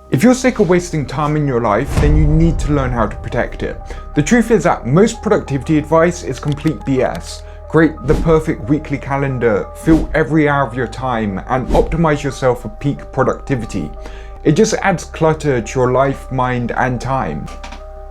If you're sick of wasting time in your life, then you need to learn how to protect it. The truth is that most productivity advice is complete BS. Create the perfect weekly calendar, fill every hour of your time, and optimize yourself for peak productivity. It just adds clutter to your life, mind, and time.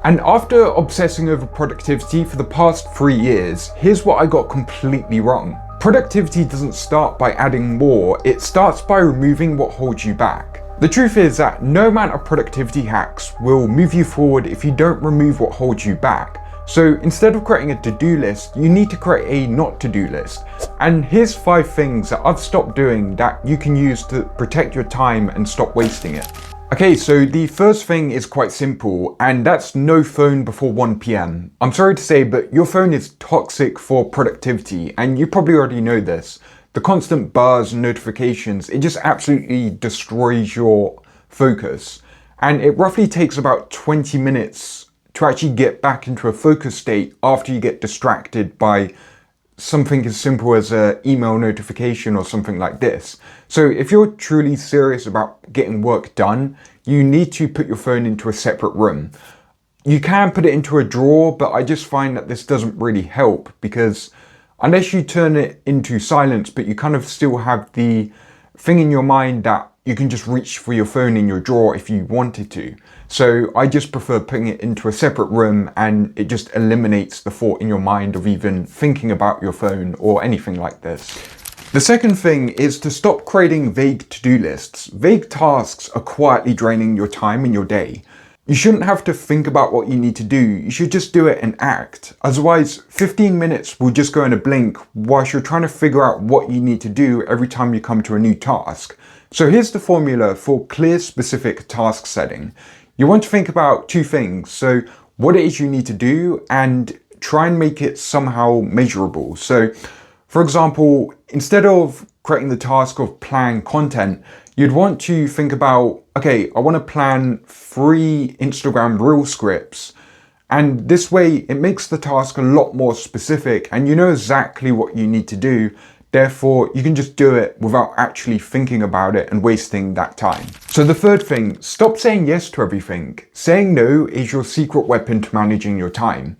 And after obsessing over productivity for the past 3 years, here's what I got completely wrong. Productivity doesn't start by adding more, it starts by removing what holds you back. The truth is that no amount of productivity hacks will move you forward if you don't remove what holds you back. So instead of creating a to-do list, you need to create a not to-do list. And here's 5 things that I've stopped doing that you can use to protect your time and stop wasting it. Okay, so the first thing is quite simple, and that's no phone before 1 p.m. I'm sorry to say, but your phone is toxic for productivity, and you probably already know this. The constant buzz and notifications, it just absolutely destroys your focus. And it roughly takes about 20 minutes to actually get back into a focus state after you get distracted by something as simple as an email notification or something like this. So if you're truly serious about getting work done, you need to put your phone into a separate room. You can put it into a drawer, but I just find that this doesn't really help because unless you turn it into silence, but you kind of still have the thing in your mind that you can just reach for your phone in your drawer if you wanted to. So I just prefer putting it into a separate room, and it just eliminates the thought in your mind of even thinking about your phone or anything like this. The second thing is to stop creating vague to-do lists. Vague tasks are quietly draining your time in your day. You shouldn't have to think about what you need to do, you should just do it and act. Otherwise, 15 minutes will just go in a blink whilst you're trying to figure out what you need to do every time you come to a new task. So here's the formula for clear, specific task setting. You want to think about 2 things. So what it is you need to do and try and make it somehow measurable. So for example, instead of creating the task of plan content, you'd want to think about, okay, I want to plan 3 Instagram reel scripts. And this way it makes the task a lot more specific and you know exactly what you need to do. Therefore, you can just do it without actually thinking about it and wasting that time. So the third thing, stop saying yes to everything. Saying no is your secret weapon to managing your time.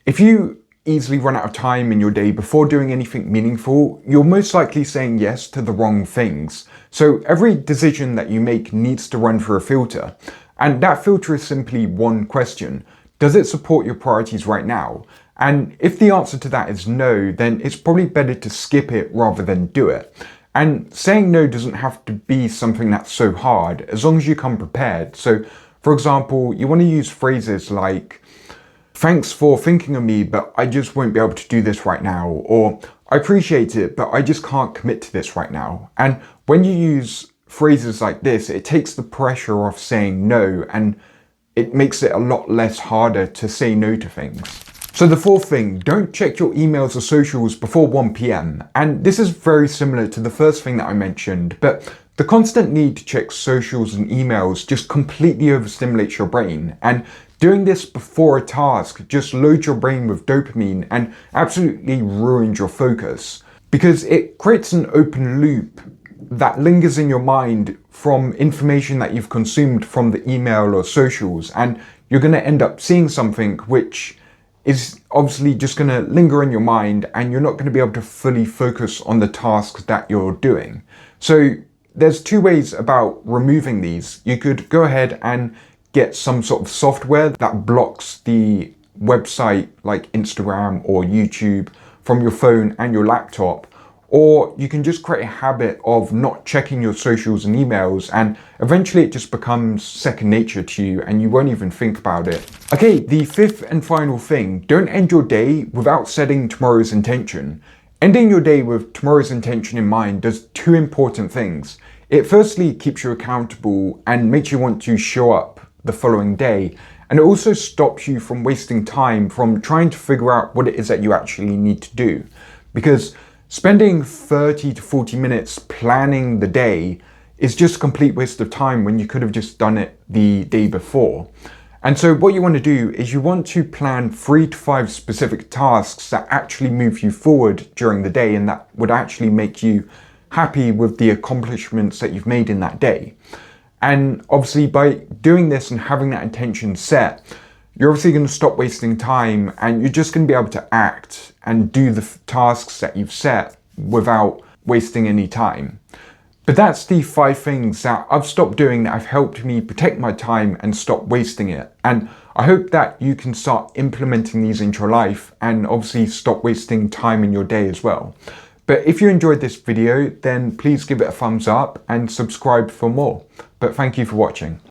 If you easily run out of time in your day before doing anything meaningful, you're most likely saying yes to the wrong things. So every decision that you make needs to run through a filter. And that filter is simply one question. Does it support your priorities right now? And if the answer to that is no, then it's probably better to skip it rather than do it. And saying no doesn't have to be something that's so hard, as long as you come prepared. So for example, you want to use phrases like, thanks for thinking of me, but I just won't be able to do this right now. Or I appreciate it, but I just can't commit to this right now. And when you use phrases like this, it takes the pressure off saying no, and it makes it a lot less harder to say no to things. So the fourth thing, don't check your emails or socials before 1 p.m. And this is very similar to the first thing that I mentioned, but the constant need to check socials and emails just completely overstimulates your brain. And doing this before a task just loads your brain with dopamine and absolutely ruins your focus, because it creates an open loop that lingers in your mind from information that you've consumed from the email or socials, and you're going to end up seeing something which is obviously just going to linger in your mind, and you're not going to be able to fully focus on the task that you're doing. So there's 2 ways about removing these. You could go ahead and get some sort of software that blocks the website like Instagram or YouTube from your phone and your laptop, or you can just create a habit of not checking your socials and emails, and eventually it just becomes second nature to you and you won't even think about it. Okay, the 5th and final thing, don't end your day without setting tomorrow's intention. Ending your day with tomorrow's intention in mind does 2 important things. It firstly keeps you accountable and makes you want to show up the following day, and it also stops you from wasting time from trying to figure out what it is that you actually need to do. Because spending 30 to 40 minutes planning the day is just a complete waste of time when you could have just done it the day before. And so what you want to do is you want to plan 3 to 5 specific tasks that actually move you forward during the day and that would actually make you happy with the accomplishments that you've made in that day. And obviously by doing this and having that intention set, you're obviously going to stop wasting time, and you're just going to be able to act and do the tasks that you've set without wasting any time. But that's the 5 things that I've stopped doing that have helped me protect my time and stop wasting it. And I hope that you can start implementing these into your life and obviously stop wasting time in your day as well. But if you enjoyed this video, then please give it a thumbs up and subscribe for more. But thank you for watching.